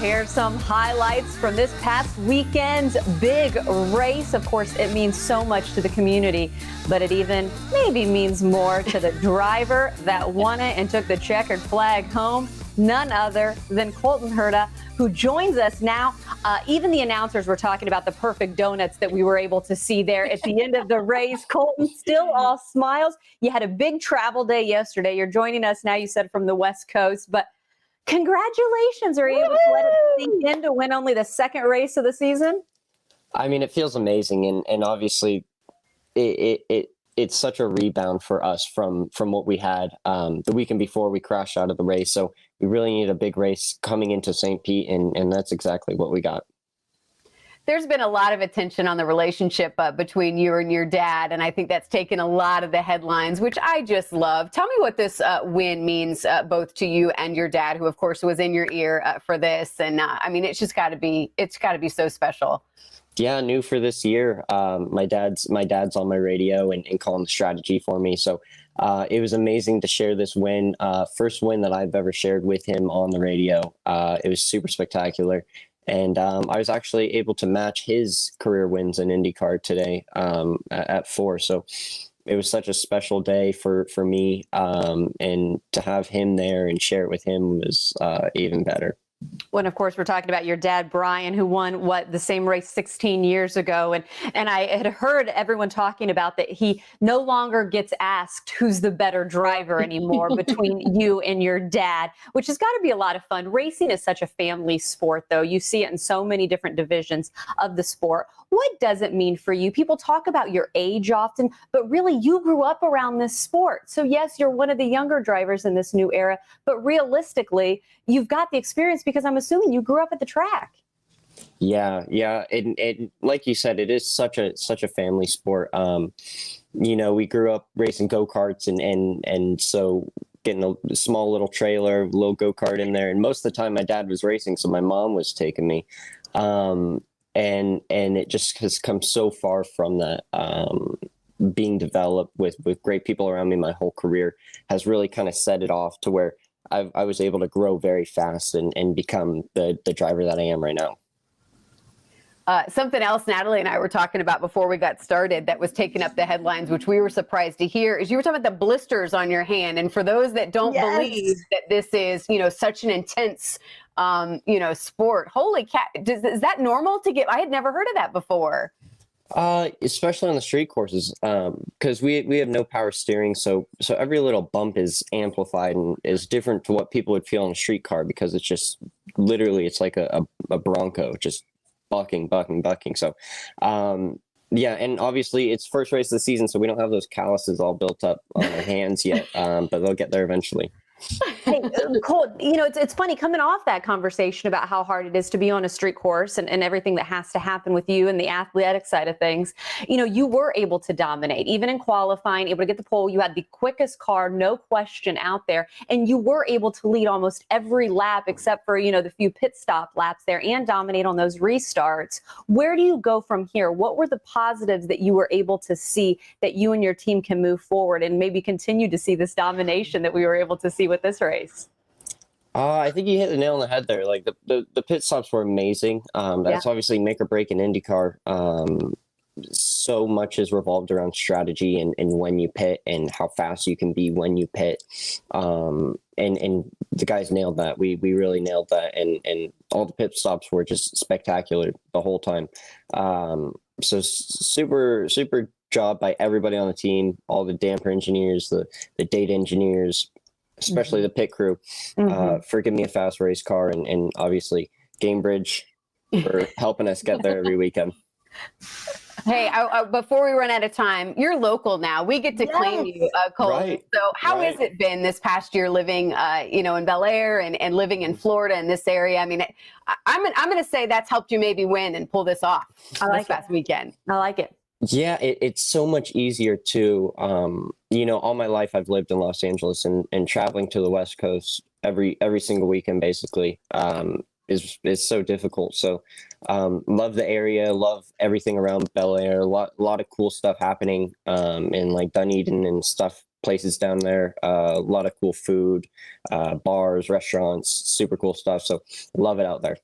Here's some highlights from this past weekend's big race. Of course, it means so much to the community, but it even maybe means more to the driver that won it and took the checkered flag home. None other than Colton Herta, who joins us now. Even the announcers were talking about the perfect donuts that we were able to see there at the end of the race. Colton, still all smiles. You had a big travel day yesterday. You're joining us now, you said, from the West Coast, but congratulations. Are you able to let it sink in to win only the second race of the season? I mean, it feels amazing. And obviously it's such a rebound for us from what we had the weekend before we crashed out of the race. So we really need a big race coming into St. Pete, and that's exactly what we got. There's been a lot of attention on the relationship between you and your dad, and I think that's taken a lot of the headlines, which I just love. Tell me what this win means both to you and your dad, who of course was in your ear for this. And I mean, it's got to be so special. Yeah, new for this year. My dad's on my radio and calling the strategy for me. So it was amazing to share this win. First win that I've ever shared with him on the radio. It was super spectacular. And I was actually able to match his career wins in IndyCar today at 4. So it was such a special day for me. And to have him there and share it with him was even better. When, of course, we're talking about your dad, Brian, who won the same race 16 years ago. And I had heard everyone talking about that he no longer gets asked who's the better driver anymore between you and your dad, which has got to be a lot of fun. Racing is such a family sport, though. You see it in so many different divisions of the sport. What does it mean for you? People talk about your age often, but really you grew up around this sport. So yes, you're one of the younger drivers in this new era, but realistically, you've got the experience because I'm assuming you grew up at the track. Yeah. And like you said, it is such a family sport. We grew up racing go-karts and so getting a small little trailer, little go-kart in there. And most of the time my dad was racing, so my mom was taking me. And it just has come so far from that. Being developed with great people around me my whole career has really kind of set it off to where I was able to grow very fast and become the driver that I am right now. Something else Natalie and I were talking about before we got started that was taking up the headlines, which we were surprised to hear, is you were talking about the blisters on your hand. And for those that don't believe that this is, such an intense, sport, holy cat, is that normal to get? I had never heard of that before. Especially on the street courses, because we have no power steering, so every little bump is amplified and is different to what people would feel on a street car, because it's just literally it's like a Bronco just bucking. So yeah, and obviously it's first race of the season, so we don't have those calluses all built up on our hands yet, but they'll get there eventually. Hey, Cole, it's funny coming off that conversation about how hard it is to be on a street course and everything that has to happen with you and the athletic side of things. You were able to dominate, even in qualifying, able to get the pole. You had the quickest car, no question, out there. And you were able to lead almost every lap except for, the few pit stop laps there and dominate on those restarts. Where do you go from here? What were the positives that you were able to see that you and your team can move forward and maybe continue to see this domination that we were able to see with this race? I think you hit the nail on the head there. Like the pit stops were amazing. That's obviously make or break in IndyCar. So much is revolved around strategy and when you pit and how fast you can be when you pit. And the guys nailed that. We really nailed that. And all the pit stops were just spectacular the whole time. So super job by everybody on the team, all the damper engineers, the data engineers, especially the pit crew, for giving me a fast race car, and obviously Gamebridge for helping us get there every weekend. Hey, before we run out of time, you're local now. We get to claim you, Cole. Right. So how has it been this past year living, in Bel Air and living in Florida in this area? I mean, I'm going to say that's helped you maybe win and pull this off this past weekend. I like it. Yeah, it's so much easier to, all my life I've lived in Los Angeles, and traveling to the West Coast every single weekend basically is so difficult. So love the area, love everything around Bel Air, a lot of cool stuff happening in like Dunedin and stuff places down there. A lot of cool food, bars, restaurants, super cool stuff. So love it out there.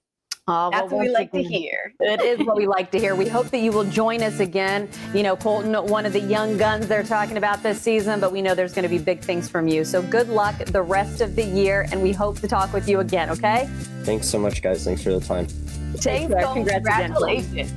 That's what we like to hear. It is what we like to hear. We hope that you will join us again. You know, Colton, one of the young guns they're talking about this season, but we know there's going to be big things from you. So good luck the rest of the year, and we hope to talk with you again, okay? Thanks so much, guys. Thanks for the time. Take care. Congratulations.